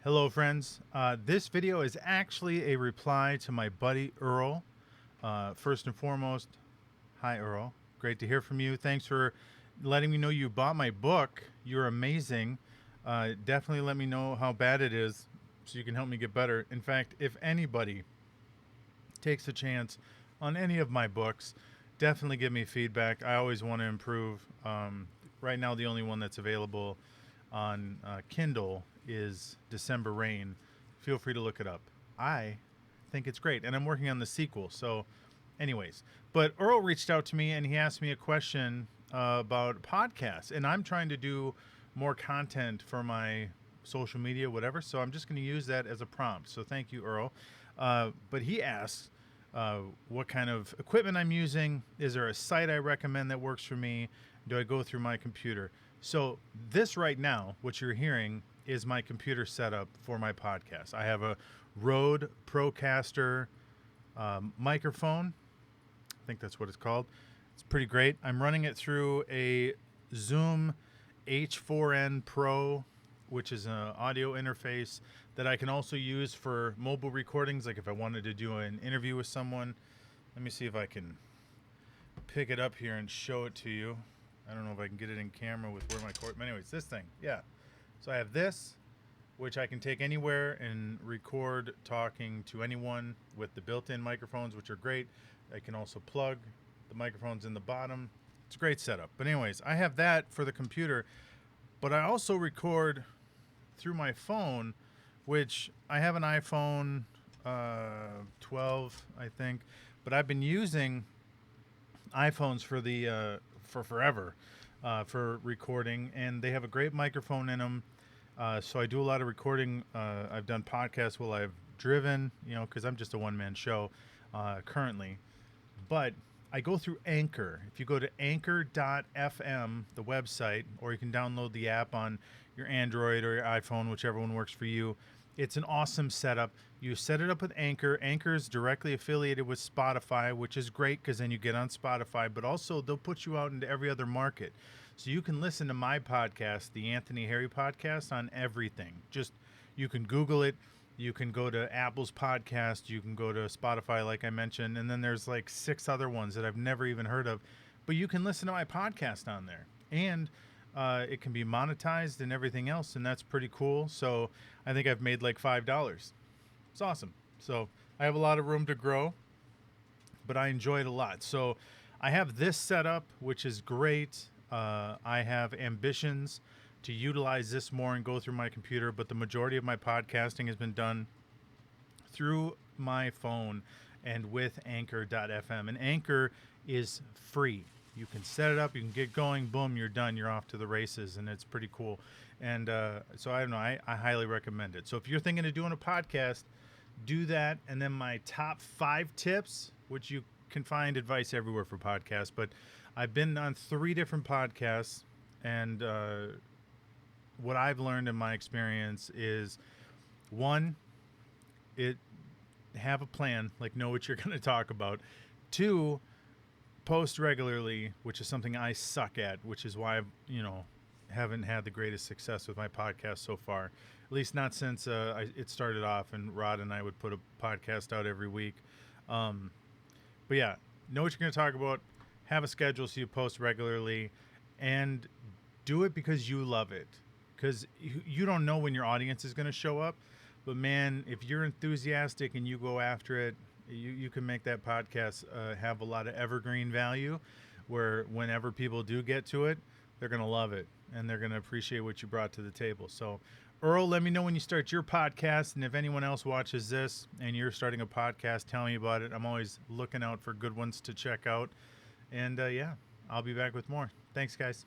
Hello, friends. This video is actually a reply to my buddy Earl. First and foremost, hi Earl. Great to hear from you. Thanks for letting me know you bought my book. You're amazing. Definitely let me know how bad it is so you can help me get better. In fact, if anybody takes a chance on any of my books, definitely give me feedback. I always want to improve. Right now, the only one that's available on Kindle is December Rain. Feel free to look it up. I think it's great, and I'm working on the sequel. So, anyways, but Earl reached out to me and he asked me a question about podcasts, and I'm trying to do more content for my social media, whatever. So I'm just going to use that as a prompt. So thank you, Earl. But he asks what kind of equipment I'm using. Is there a site I recommend that works for me? Do I go through my computer? So this right now, what you're hearing is my computer setup for my podcast. I have a Rode Procaster microphone. I think that's what it's called. It's pretty great. I'm running it through a Zoom H4n Pro, which is an audio interface that I can also use for mobile recordings. Like if I wanted to do an interview with someone. Let me see if I can pick it up here and show it to you. I don't know if I can get it in camera with where my cord. But anyways, this thing, yeah. So I have this, which I can take anywhere and record talking to anyone with the built-in microphones, which are great. I can also plug the microphones in the bottom. It's a great setup. But anyways, I have that for the computer, but I also record through my phone, which I have an iPhone 12, I think, but I've been using iPhones for forever for recording, and they have a great microphone in them. So I do a lot of recording. I've done podcasts while I've driven, because I'm just a one-man show currently. But I go through Anchor. If you go to anchor.fm, the website, or you can download the app on your Android or your iPhone, whichever one works for you. It's an awesome setup. You set it up with Anchor. Anchor is directly affiliated with Spotify, which is great because then you get on Spotify, but also they'll put you out into every other market. So you can listen to my podcast, the Anthony Harry Podcast, on everything. Just, you can Google it. You can go to Apple's podcast. You can go to Spotify, like I mentioned. And then there's like 6 other ones that I've never even heard of. But you can listen to my podcast on there. And it can be monetized and everything else. And that's pretty cool. So I think I've made like $5. It's awesome. So I have a lot of room to grow, but I enjoy it a lot. So I have this setup, which is great. I have ambitions to utilize this more and go through my computer, but the majority of my podcasting has been done through my phone and with Anchor.fm. And Anchor is free. You can set it up, you can get going, boom, you're done, you're off to the races, and it's pretty cool. And so I don't know, I highly recommend it. So if you're thinking of doing a podcast, do that. And then my top 5 tips, which you can find advice everywhere for podcasts, but I've been on 3 different podcasts, and what I've learned in my experience is, 1, have a plan, like know what you're going to talk about. 2, post regularly, which is something I suck at, which is why I've, haven't had the greatest success with my podcast so far. At least not since it started off, and Rod and I would put a podcast out every week. But yeah, know what you're going to talk about. Have a schedule so you post regularly, and do it because you love it. Because you don't know when your audience is going to show up. But man, if you're enthusiastic and you go after it, you can make that podcast have a lot of evergreen value, where whenever people do get to it, they're going to love it and they're going to appreciate what you brought to the table. So Earl, let me know when you start your podcast. And if anyone else watches this and you're starting a podcast, tell me about it. I'm always looking out for good ones to check out. And yeah, I'll be back with more. Thanks, guys.